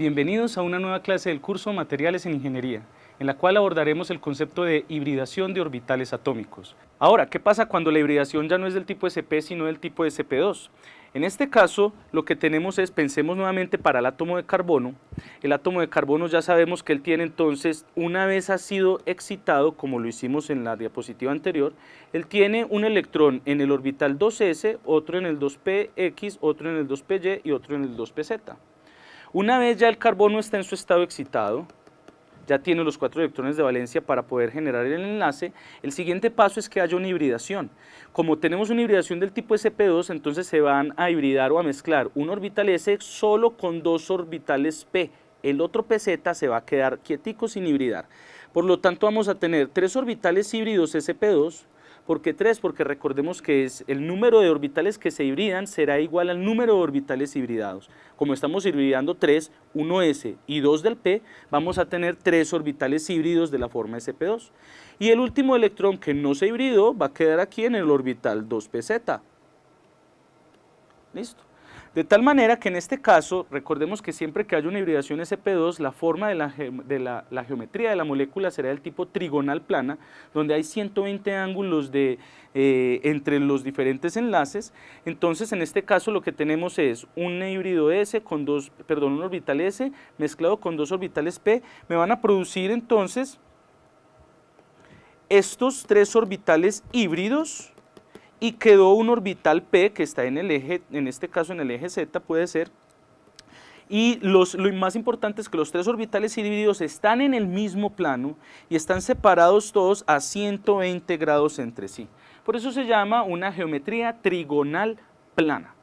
Bienvenidos a una nueva clase del curso Materiales en Ingeniería, en la cual abordaremos el concepto de hibridación de orbitales atómicos. Ahora, ¿qué pasa cuando la hibridación ya no es del tipo sp, sino del tipo sp2? En este caso, lo que tenemos es, pensemos nuevamente para el átomo de carbono. El átomo de carbono ya sabemos que él tiene entonces, una vez ha sido excitado, como lo hicimos en la diapositiva anterior, él tiene un electrón en el orbital 2s, otro en el 2px, otro en el 2py y otro en el 2pz. Una vez ya el carbono está en su estado excitado, ya tiene los 4 electrones de valencia para poder generar el enlace, el siguiente paso es que haya una hibridación. Como tenemos una hibridación del tipo sp2, entonces se van a hibridar o a mezclar un orbital s solo con 2 orbitales p. El otro pz se va a quedar quietico sin hibridar. Por lo tanto vamos a tener 3 orbitales híbridos sp2. ¿Por qué 3? Porque recordemos que el número de orbitales que se hibridan será igual al número de orbitales hibridados. Como estamos hibridando 3, 1s y 2 del p, vamos a tener 3 orbitales híbridos de la forma sp2. Y el último electrón que no se hibridó va a quedar aquí en el orbital 2pz. ¿Listo? De tal manera que en este caso, recordemos que siempre que haya una hibridación sp2, la forma de la geometría de la molécula será del tipo trigonal plana, donde hay 120 ángulos entre los diferentes enlaces. Entonces, en este caso lo que tenemos es un híbrido s con un orbital s mezclado con 2 orbitales p, me van a producir entonces estos 3 orbitales híbridos. Y quedó un orbital p que está en el eje, en este caso en el eje z puede ser, y lo más importante es que los 3 orbitales híbridos están en el mismo plano y están separados todos a 120 grados entre sí. Por eso se llama una geometría trigonal plana.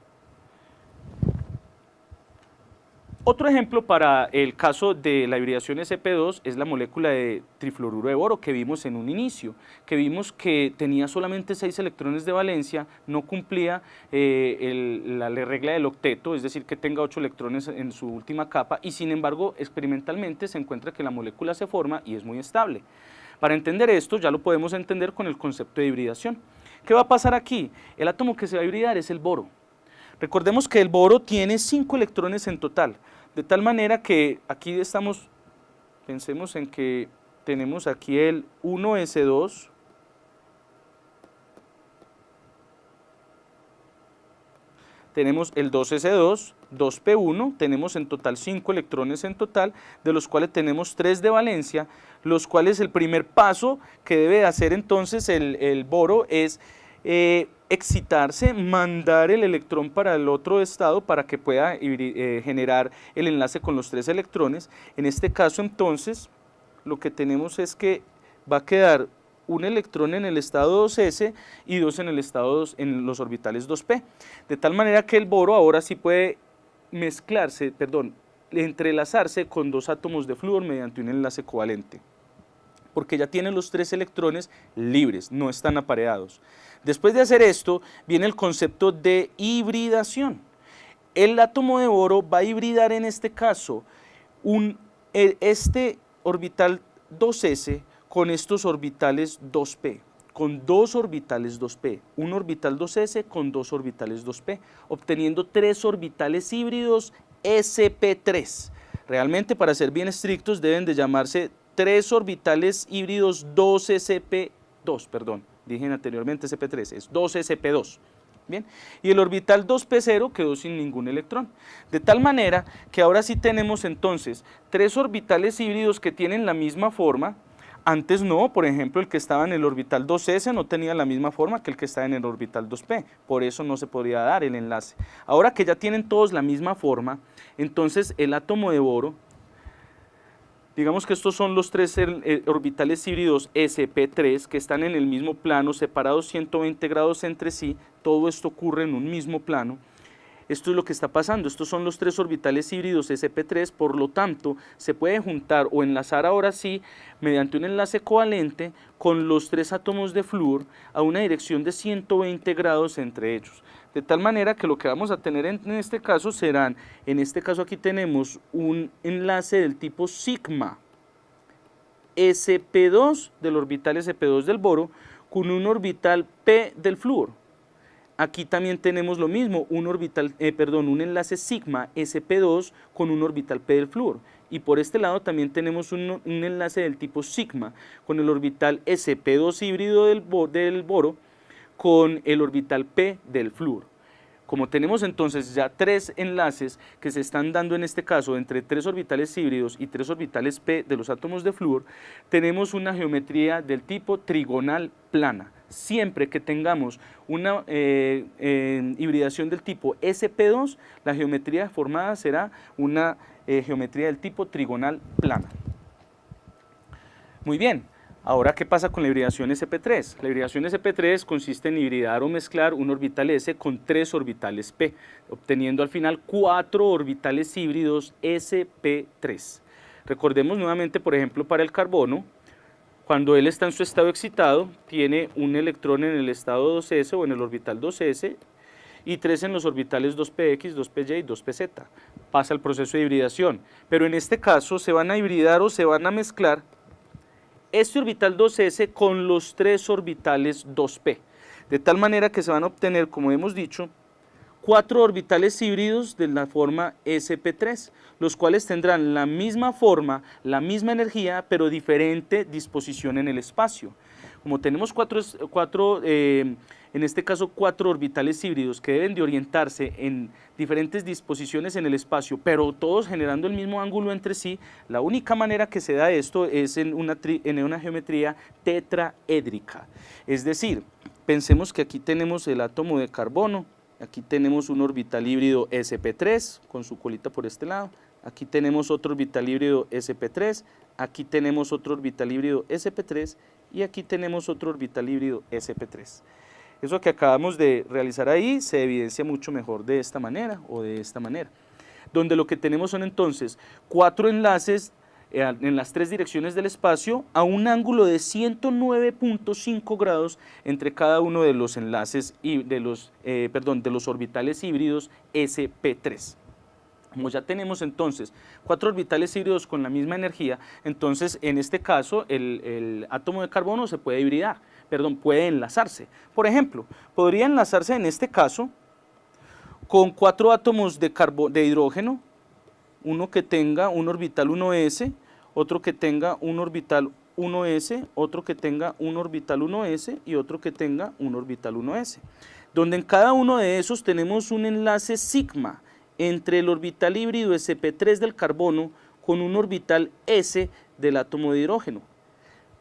Otro ejemplo para el caso de la hibridación sp2 es la molécula de trifluoruro de boro que vimos en un inicio, que vimos que tenía solamente 6 electrones de valencia, no cumplía la regla del octeto, es decir, que tenga 8 electrones en su última capa, y sin embargo experimentalmente se encuentra que la molécula se forma y es muy estable. Para entender esto ya lo podemos entender con el concepto de hibridación. ¿Qué va a pasar aquí? El átomo que se va a hibridar es el boro. Recordemos que el boro tiene 5 electrones en total, de tal manera que aquí pensemos en que tenemos aquí el 1s2, tenemos el 2s2, 2p1, tenemos en total 5 electrones en total, de los cuales tenemos 3 de valencia, los cuales el primer paso que debe hacer entonces el boro es excitarse, mandar el electrón para el otro estado para que pueda generar el enlace con los 3 electrones. En este caso entonces lo que tenemos es que va a quedar un electrón en el estado 2s y 2 en el estado 2 en los orbitales 2p, de tal manera que el boro ahora sí puede entrelazarse con 2 átomos de flúor mediante un enlace covalente, porque ya tienen los 3 electrones libres, no están apareados. Después de hacer esto, viene el concepto de hibridación. El átomo de boro va a hibridar en este caso este orbital 2s con estos orbitales 2p, con 2 orbitales 2p, un orbital 2s con 2 orbitales 2p, obteniendo 3 orbitales híbridos sp3. Realmente, para ser bien estrictos, deben de llamarse 3 orbitales híbridos 2sp2, perdón, dije anteriormente sp3, es 2sp2. Bien, y el orbital 2p0 quedó sin ningún electrón, de tal manera que ahora sí tenemos entonces 3 orbitales híbridos que tienen la misma forma. Antes no, por ejemplo, el que estaba en el orbital 2s no tenía la misma forma que el que está en el orbital 2p, por eso no se podría dar el enlace. Ahora que ya tienen todos la misma forma, entonces el átomo de boro, digamos que estos son los 3 orbitales híbridos sp3 que están en el mismo plano, separados 120 grados entre sí, todo esto ocurre en un mismo plano. Esto es lo que está pasando, estos son los 3 orbitales híbridos sp3, por lo tanto se puede juntar o enlazar ahora sí mediante un enlace covalente con los 3 átomos de flúor a una dirección de 120 grados entre ellos. De tal manera que lo que vamos a tener en este caso serán, en este caso aquí tenemos un enlace del tipo sigma sp2 del orbital sp2 del boro con un orbital p del flúor. aquí también tenemos lo mismo, un enlace sigma sp2 con un orbital p del flúor. Y por este lado también tenemos un enlace del tipo sigma con el orbital sp2 híbrido del boro con el orbital p del flúor. Como tenemos entonces ya tres enlaces que se están dando en este caso entre tres orbitales híbridos y tres orbitales p de los átomos de flúor, tenemos una geometría del tipo trigonal plana. Siempre que tengamos una hibridación del tipo sp2, la geometría formada será una geometría del tipo trigonal plana. Muy bien. Ahora, ¿qué pasa con la hibridación sp3? La hibridación sp3 consiste en hibridar o mezclar un orbital s con tres orbitales p, obteniendo al final 4 orbitales híbridos sp3. Recordemos nuevamente, por ejemplo, para el carbono, cuando él está en su estado excitado, tiene un electrón en el estado 2s o en el orbital 2s y 3 en los orbitales 2px, 2py y 2pz. Pasa el proceso de hibridación, pero en este caso se van a hibridar o se van a mezclar este orbital 2s con los tres orbitales 2p, de tal manera que se van a obtener, como hemos dicho, 4 orbitales híbridos de la forma sp3, los cuales tendrán la misma forma, la misma energía, pero diferente disposición en el espacio. Como tenemos en este caso 4 orbitales híbridos que deben de orientarse en diferentes disposiciones en el espacio, pero todos generando el mismo ángulo entre sí, la única manera que se da esto es en una geometría tetraédrica. Es decir, pensemos que aquí tenemos el átomo de carbono, aquí tenemos un orbital híbrido sp3 con su colita por este lado, aquí tenemos otro orbital híbrido sp3, aquí tenemos otro orbital híbrido sp3 y aquí tenemos otro orbital híbrido sp3. Eso que acabamos de realizar ahí se evidencia mucho mejor de esta manera o de esta manera, donde lo que tenemos son entonces 4 enlaces en las 3 direcciones del espacio a un ángulo de 109.5 grados entre cada uno de los enlaces y de los orbitales híbridos sp3. Como ya tenemos entonces 4 orbitales híbridos con la misma energía, entonces en este caso el átomo de carbono se puede hibridar, puede enlazarse. Por ejemplo, podría enlazarse en este caso con 4 átomos de hidrógeno, uno que tenga un orbital 1s, otro que tenga un orbital 1s, otro que tenga un orbital 1s y otro que tenga un orbital 1s, donde en cada uno de esos tenemos un enlace sigma entre el orbital híbrido sp3 del carbono con un orbital s del átomo de hidrógeno.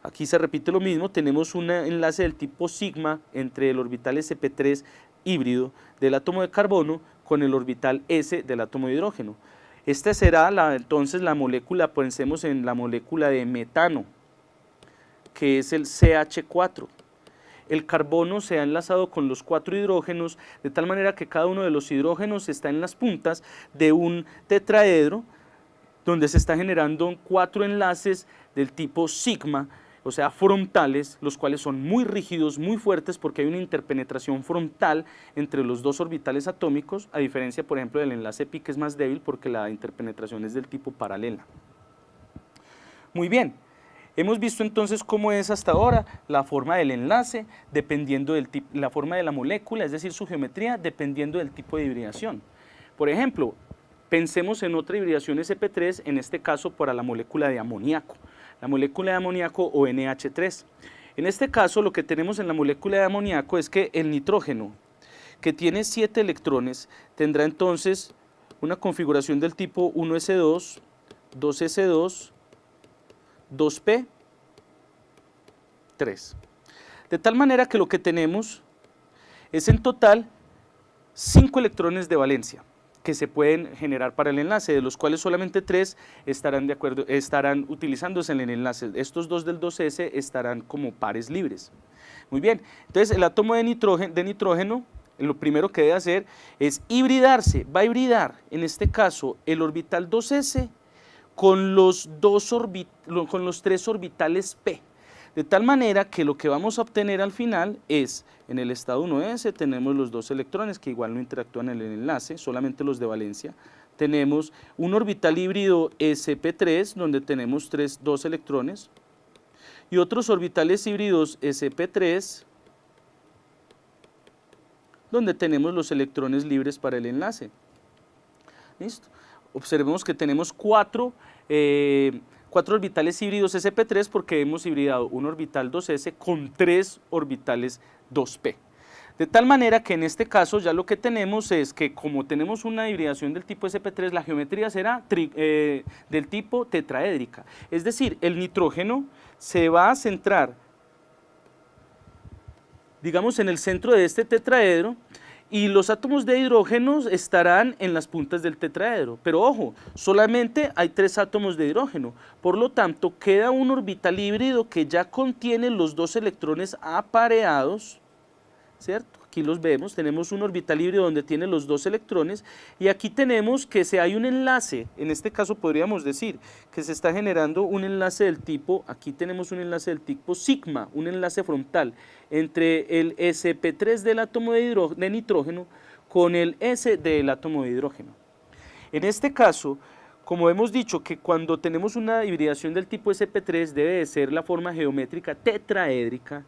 Aquí se repite lo mismo, tenemos un enlace del tipo sigma entre el orbital sp3 híbrido del átomo de carbono con el orbital s del átomo de hidrógeno. Esta será entonces la molécula, pensemos en la molécula de metano, que es el CH4. El carbono se ha enlazado con los 4 hidrógenos, de tal manera que cada uno de los hidrógenos está en las puntas de un tetraedro, donde se está generando 4 enlaces del tipo sigma, o sea, frontales, los cuales son muy rígidos, muy fuertes, porque hay una interpenetración frontal entre los dos orbitales atómicos, a diferencia, por ejemplo, del enlace pi, que es más débil, porque la interpenetración es del tipo paralela. Muy bien. Hemos visto entonces cómo es hasta ahora la forma del enlace, dependiendo del tipo, la forma de la molécula, es decir, su geometría, dependiendo del tipo de hibridación. Por ejemplo, pensemos en otra hibridación sp3, en este caso para la molécula de amoníaco. La molécula de amoníaco o NH3. En este caso, lo que tenemos en la molécula de amoníaco es que el nitrógeno, que tiene 7 electrones, tendrá entonces una configuración del tipo 1s2, 2s2, 2p, 3. De tal manera que lo que tenemos es en total 5 electrones de valencia que se pueden generar para el enlace, de los cuales solamente 3 estarán utilizándose en el enlace. Estos 2 del 2s estarán como pares libres. Muy bien, entonces el átomo de nitrógeno, lo primero que debe hacer es hibridarse, va a hibridar en este caso el orbital 2s con los 3 orbitales p, de tal manera que lo que vamos a obtener al final es, en el estado 1s tenemos los 2 electrones que igual no interactúan en el enlace, solamente los de valencia, tenemos un orbital híbrido sp3 donde tenemos 2 electrones y otros orbitales híbridos sp3 donde tenemos los electrones libres para el enlace. ¿Listo? Observemos que tenemos cuatro orbitales híbridos sp3 porque hemos hibridado un orbital 2s con 3 orbitales 2p. De tal manera que en este caso ya lo que tenemos es que como tenemos una hibridación del tipo sp3, la geometría será del tipo tetraédrica. Es decir, el nitrógeno se va a centrar, digamos, en el centro de este tetraedro, y los átomos de hidrógeno estarán en las puntas del tetraedro. Pero ojo, solamente hay 3 átomos de hidrógeno, por lo tanto queda un orbital híbrido que ya contiene los 2 electrones apareados, ¿cierto? Aquí los vemos, tenemos un orbital híbrido donde tiene los 2 electrones, y aquí tenemos que hay un enlace, en este caso podríamos decir que se está generando un enlace del tipo, aquí tenemos un enlace del tipo sigma, un enlace frontal entre el sp3 del átomo de nitrógeno con el S del átomo de hidrógeno. En este caso, como hemos dicho que cuando tenemos una hibridación del tipo sp3 debe de ser la forma geométrica tetraédrica,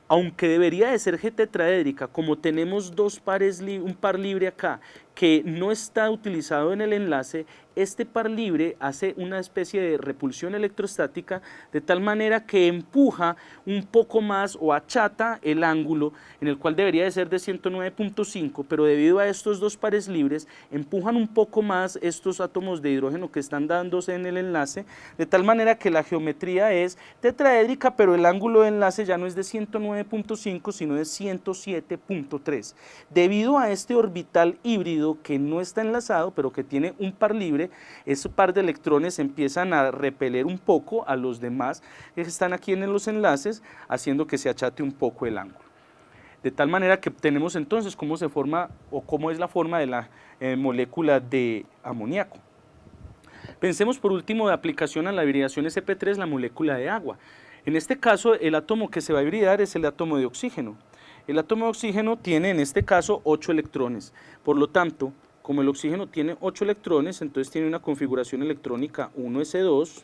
aunque debería de ser tetraédrica, como tenemos un par libre acá que no está utilizado en el enlace, este par libre hace una especie de repulsión electrostática de tal manera que empuja un poco más o achata el ángulo en el cual debería de ser de 109.5, pero debido a estos 2 pares libres empujan un poco más estos átomos de hidrógeno que están dándose en el enlace, de tal manera que la geometría es tetraédrica, pero el ángulo de enlace ya no es de 109.5 sino de 107.3. Debido a este orbital híbrido que no está enlazado pero que tiene un par libre, ese par de electrones empiezan a repeler un poco a los demás que están aquí en los enlaces, haciendo que se achate un poco el ángulo. De tal manera que tenemos entonces cómo se forma o cómo es la forma de la molécula de amoníaco. Pensemos por último de aplicación a la hibridación sp3 la molécula de agua. En este caso el átomo que se va a hibridar es el átomo de oxígeno. El átomo de oxígeno tiene en este caso 8 electrones, por lo tanto, como el oxígeno tiene 8 electrones, entonces tiene una configuración electrónica 1s2,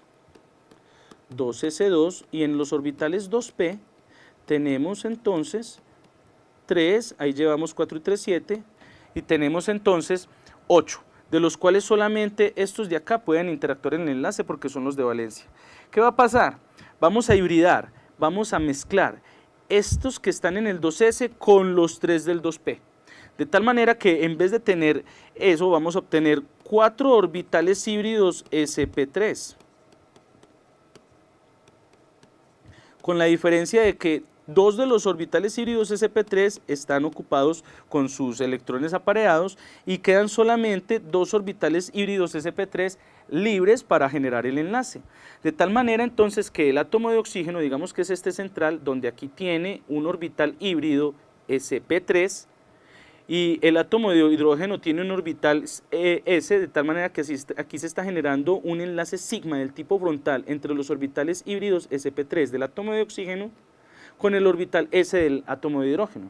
2s2, y en los orbitales 2p tenemos entonces 3, ahí llevamos 4 y 3, 7, y tenemos entonces 8, de los cuales solamente estos de acá pueden interactuar en el enlace porque son los de valencia. ¿Qué va a pasar? Vamos a hibridar, vamos a mezclar estos que están en el 2s con los 3 del 2p, de tal manera que en vez de tener eso vamos a obtener 4 orbitales híbridos sp3, con la diferencia de que 2 de los orbitales híbridos sp3 están ocupados con sus electrones apareados y quedan solamente 2 orbitales híbridos sp3 libres para generar el enlace. De tal manera entonces que el átomo de oxígeno, digamos que es este central, donde aquí tiene un orbital híbrido sp3, y el átomo de hidrógeno tiene un orbital S, de tal manera que aquí se está generando un enlace sigma del tipo frontal entre los orbitales híbridos sp3 del átomo de oxígeno con el orbital S del átomo de hidrógeno.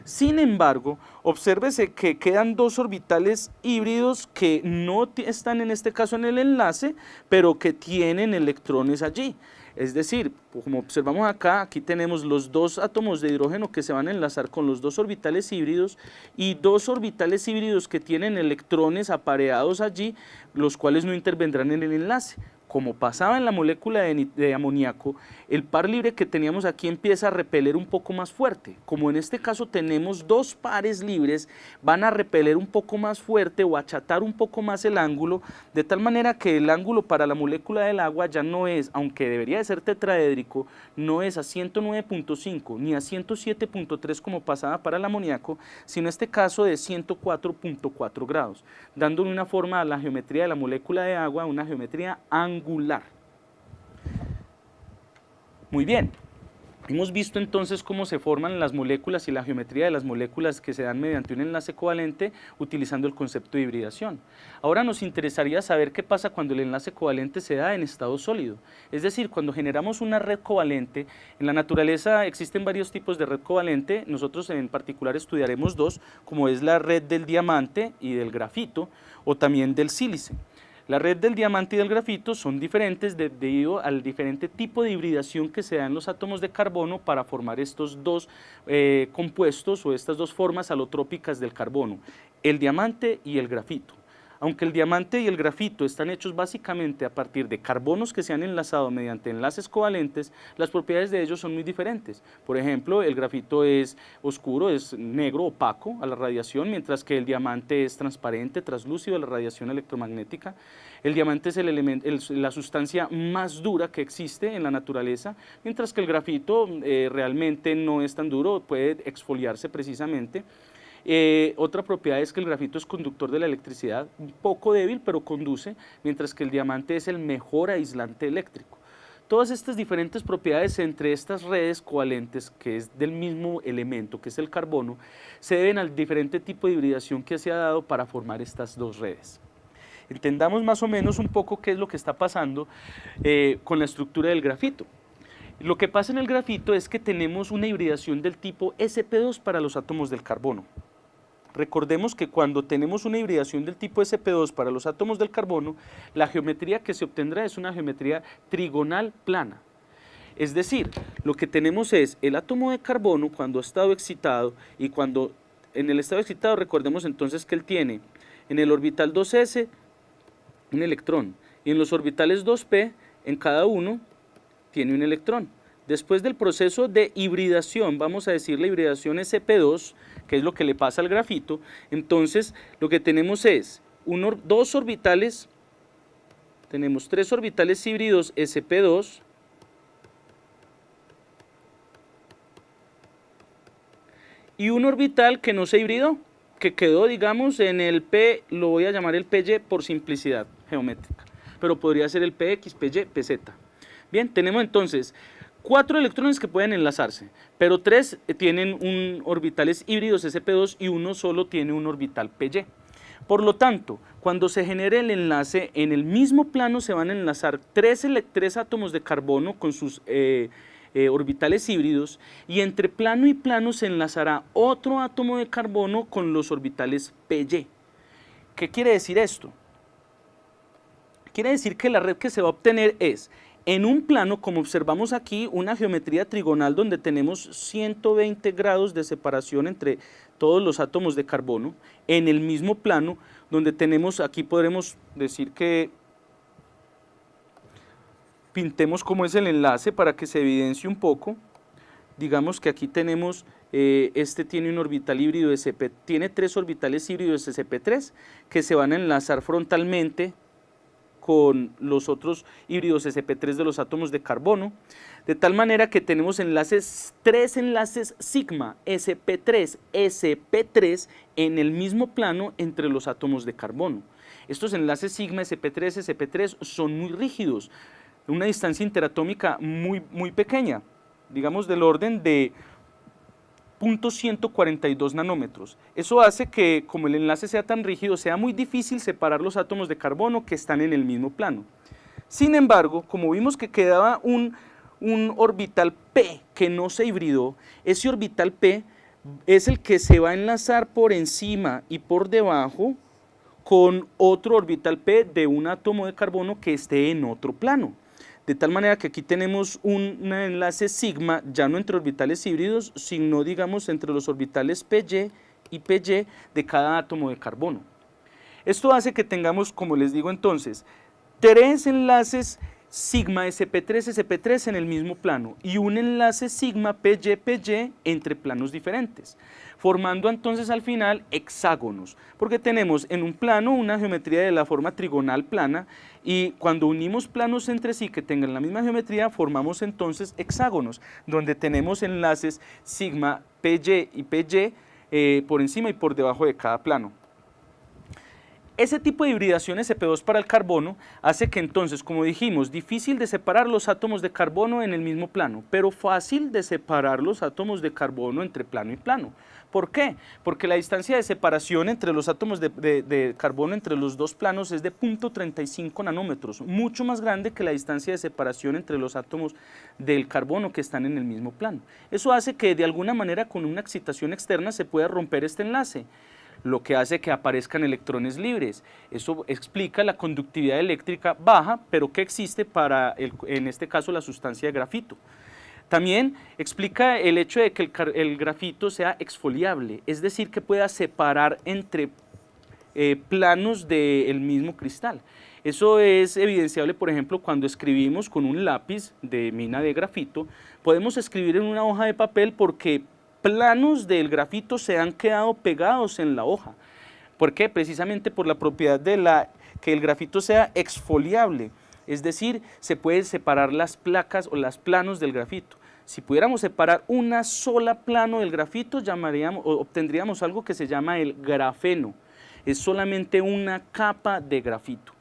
Sin embargo, obsérvese que quedan 2 orbitales híbridos que no están en este caso en el enlace, pero que tienen electrones allí. Es decir, como observamos acá, aquí tenemos los 2 átomos de hidrógeno que se van a enlazar con los 2 orbitales híbridos y 2 orbitales híbridos que tienen electrones apareados allí, los cuales no intervendrán en el enlace. Como pasaba en la molécula de amoníaco, el par libre que teníamos aquí empieza a repeler un poco más fuerte. Como en este caso tenemos 2 pares libres, van a repeler un poco más fuerte o achatar un poco más el ángulo, de tal manera que el ángulo para la molécula del agua ya no es, aunque debería de ser tetraédrico, no es a 109.5 ni a 107.3 como pasaba para el amoníaco, sino en este caso de 104.4 grados, dándole una forma a la geometría de la molécula de agua, una geometría angular. Muy bien, hemos visto entonces cómo se forman las moléculas y la geometría de las moléculas que se dan mediante un enlace covalente utilizando el concepto de hibridación. Ahora nos interesaría saber qué pasa cuando el enlace covalente se da en estado sólido, es decir, cuando generamos una red covalente. En la naturaleza existen varios tipos de red covalente, nosotros en particular estudiaremos 2, como es la red del diamante y del grafito, o también del sílice. La red del diamante y del grafito son diferentes debido al diferente tipo de hibridación que se da en los átomos de carbono para formar estos dos compuestos o estas dos formas alotrópicas del carbono, el diamante y el grafito. Aunque el diamante y el grafito están hechos básicamente a partir de carbonos que se han enlazado mediante enlaces covalentes, las propiedades de ellos son muy diferentes. Por ejemplo, el grafito es oscuro, es negro, opaco a la radiación, mientras que el diamante es transparente, translúcido a la radiación electromagnética. El diamante es la sustancia más dura que existe en la naturaleza, mientras que el grafito realmente no es tan duro, puede exfoliarse precisamente. Otra propiedad es que el grafito es conductor de la electricidad, un poco débil, pero conduce, mientras que el diamante es el mejor aislante eléctrico. Todas estas diferentes propiedades entre estas redes covalentes, que es del mismo elemento, que es el carbono, se deben al diferente tipo de hibridación que se ha dado para formar estas dos redes. Entendamos más o menos un poco qué es lo que está pasando con la estructura del grafito. Lo que pasa en el grafito es que tenemos una hibridación del tipo sp2 para los átomos del carbono. Recordemos que cuando tenemos una hibridación del tipo sp2 para los átomos del carbono, la geometría que se obtendrá es una geometría trigonal plana. Es decir, lo que tenemos es el átomo de carbono cuando ha estado excitado, y cuando en el estado excitado recordemos entonces que él tiene en el orbital 2s un electrón, y en los orbitales 2p en cada uno tiene un electrón. Después del proceso de hibridación, vamos a decir la hibridación sp2, que es lo que le pasa al grafito, entonces lo que tenemos es dos orbitales, tenemos 3 orbitales híbridos sp2, y un orbital que no se hibridó, que quedó, digamos, en el P, lo voy a llamar el PY por simplicidad geométrica, pero podría ser el PX, PY, PZ. Bien, tenemos entonces 4 electrones que pueden enlazarse, pero 3 tienen orbitales híbridos sp2 y uno solo tiene un orbital PY. Por lo tanto, cuando se genere el enlace, en el mismo plano se van a enlazar 3 átomos de carbono con sus orbitales híbridos, y entre plano y plano se enlazará otro átomo de carbono con los orbitales PY. ¿Qué quiere decir esto? Quiere decir que la red que se va a obtener es, en un plano, como observamos aquí, una geometría trigonal donde tenemos 120 grados de separación entre todos los átomos de carbono, en el mismo plano donde tenemos, aquí podremos decir que pintemos cómo es el enlace para que se evidencie un poco. Digamos que aquí tenemos, este tiene un orbital híbrido sp, tiene 3 orbitales híbridos sp3 que se van a enlazar frontalmente con los otros híbridos sp3 de los átomos de carbono, de tal manera que tenemos 3 enlaces sigma sp3, sp3 en el mismo plano entre los átomos de carbono. Estos enlaces sigma sp3, sp3 son muy rígidos, una distancia interatómica muy pequeña, digamos del orden de 0.142 nanómetros. Eso hace que, como el enlace sea tan rígido, sea muy difícil separar los átomos de carbono que están en el mismo plano. Sin embargo, como vimos que quedaba un orbital P que no se hibridó, ese orbital P es el que se va a enlazar por encima y por debajo con otro orbital P de un átomo de carbono que esté en otro plano. De tal manera que aquí tenemos un enlace sigma, ya no entre orbitales híbridos, sino digamos entre los orbitales PY y PY de cada átomo de carbono. Esto hace que tengamos, como les digo entonces, 3 enlaces sigma sp3, sp3 en el mismo plano y un enlace sigma PY, PY entre planos diferentes, formando entonces al final hexágonos, porque tenemos en un plano una geometría de la forma trigonal plana, y cuando unimos planos entre sí que tengan la misma geometría formamos entonces hexágonos, donde tenemos enlaces sigma PY y PY por encima y por debajo de cada plano. Ese tipo de hibridación sp2 para el carbono hace que entonces, como dijimos, difícil de separar los átomos de carbono en el mismo plano, pero fácil de separar los átomos de carbono entre plano y plano. ¿Por qué? Porque la distancia de separación entre los átomos de carbono entre los dos planos es de 0.35 nanómetros, mucho más grande que la distancia de separación entre los átomos del carbono que están en el mismo plano. Eso hace que de alguna manera con una excitación externa se pueda romper este enlace. lo que hace que aparezcan electrones libres. Eso explica la conductividad eléctrica baja, pero que existe para, en este caso, la sustancia de grafito. También explica el hecho de que el grafito sea exfoliable, es decir, que pueda separar entre planos del mismo cristal. Eso es evidenciable, por ejemplo, cuando escribimos con un lápiz de mina de grafito, podemos escribir en una hoja de papel porque planos del grafito se han quedado pegados en la hoja. ¿Por qué? Precisamente por la propiedad de que el grafito sea exfoliable, es decir, se pueden separar las placas o los planos del grafito. Si pudiéramos separar una sola plano del grafito, obtendríamos algo que se llama el grafeno. Es solamente una capa de grafito.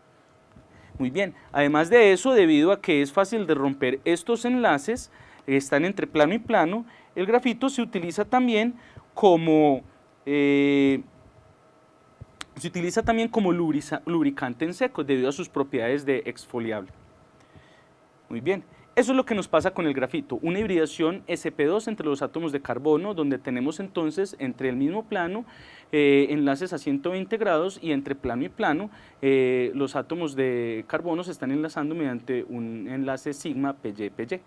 Muy bien, además de eso, debido a que es fácil de romper estos enlaces, están entre plano y plano, el grafito se utiliza también como, lubricante en seco, debido a sus propiedades de exfoliable. Muy bien. Eso es lo que nos pasa con el grafito, una hibridación sp2 entre los átomos de carbono, donde tenemos entonces entre el mismo plano enlaces a 120 grados y entre plano y plano los átomos de carbono se están enlazando mediante un enlace sigma PY-PY.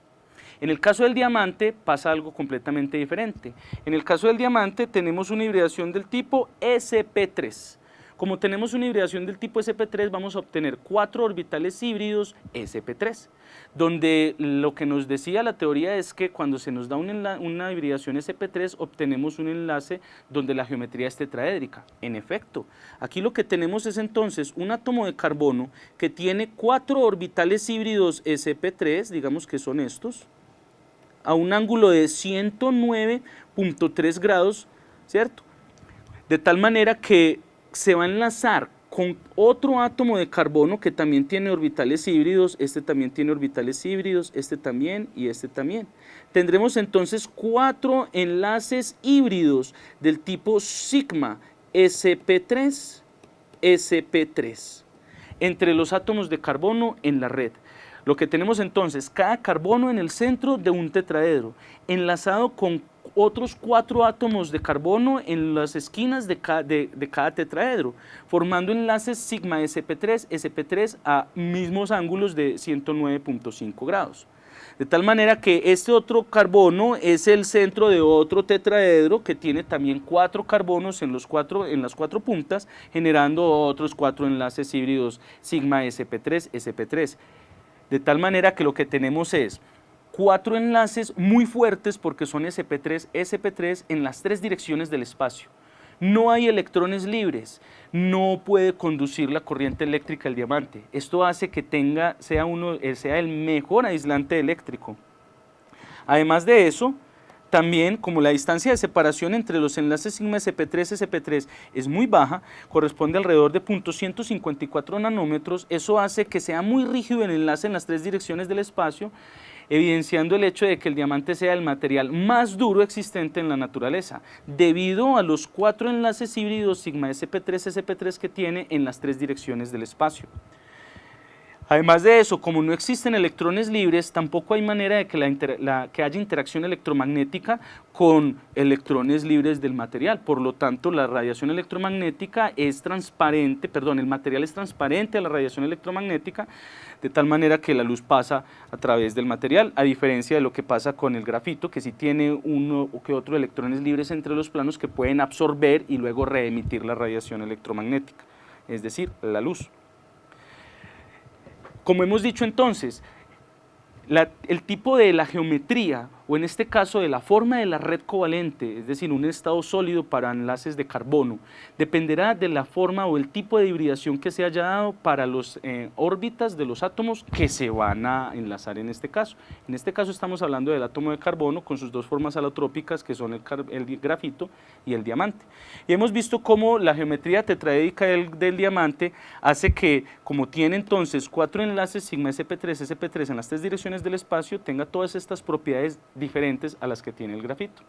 En el caso del diamante pasa algo completamente diferente. En el caso del diamante tenemos una hibridación del tipo sp3. Como tenemos una hibridación del tipo sp3, vamos a obtener 4 orbitales híbridos sp3, donde lo que nos decía la teoría es que cuando se nos da una hibridación sp3, obtenemos un enlace donde la geometría es tetraédrica. En efecto, aquí lo que tenemos es entonces un átomo de carbono que tiene 4 orbitales híbridos sp3, digamos que son estos, a un ángulo de 109.3 grados, ¿cierto? De tal manera que se va a enlazar con otro átomo de carbono que también tiene orbitales híbridos, este también tiene orbitales híbridos, este también y este también. Tendremos entonces 4 enlaces híbridos del tipo sigma sp3, sp3, entre los átomos de carbono en la red. Lo que tenemos entonces, cada carbono en el centro de un tetraedro, enlazado con otros 4 átomos de carbono en las esquinas de cada tetraedro, formando enlaces sigma sp3, sp3 a mismos ángulos de 109.5 grados. De tal manera que este otro carbono es el centro de otro tetraedro que tiene también 4 carbonos en las 4 puntas, generando otros 4 enlaces híbridos sigma sp3, sp3. De tal manera que lo que tenemos es 4 enlaces muy fuertes porque son sp3, sp3 en las 3 direcciones del espacio. No hay electrones libres, no puede conducir la corriente eléctrica el diamante. Esto hace que sea el mejor aislante eléctrico. Además de eso, también, como la distancia de separación entre los enlaces sigma sp3 sp3 es muy baja, corresponde alrededor de 0.154 nanómetros, eso hace que sea muy rígido el enlace en las 3 direcciones del espacio, evidenciando el hecho de que el diamante sea el material más duro existente en la naturaleza, debido a los 4 enlaces híbridos sigma sp3 sp3 que tiene en las 3 direcciones del espacio. Además de eso, como no existen electrones libres, tampoco hay manera de que haya interacción electromagnética con electrones libres del material. Por lo tanto, la radiación electromagnética es transparente, el material es transparente a la radiación electromagnética, de tal manera que la luz pasa a través del material, a diferencia de lo que pasa con el grafito, que sí tiene uno o que otro electrones libres entre los planos que pueden absorber y luego reemitir la radiación electromagnética, es decir, la luz. Como hemos dicho entonces, el tipo de la geometría, o en este caso de la forma de la red covalente, es decir, un estado sólido para enlaces de carbono, dependerá de la forma o el tipo de hibridación que se haya dado para las órbitas de los átomos que se van a enlazar en este caso. En este caso estamos hablando del átomo de carbono con sus 2 formas alotrópicas que son el grafito y el diamante. Y hemos visto cómo la geometría tetraédrica del diamante hace que, como tiene entonces 4 enlaces sigma sp3, sp3 en las 3 direcciones del espacio, tenga todas estas propiedades diferentes a las que tiene el grafito.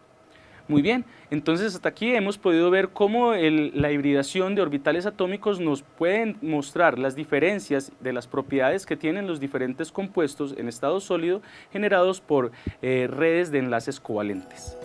Muy bien, entonces hasta aquí hemos podido ver cómo la hibridación de orbitales atómicos nos pueden mostrar las diferencias de las propiedades que tienen los diferentes compuestos en estado sólido generados por redes de enlaces covalentes.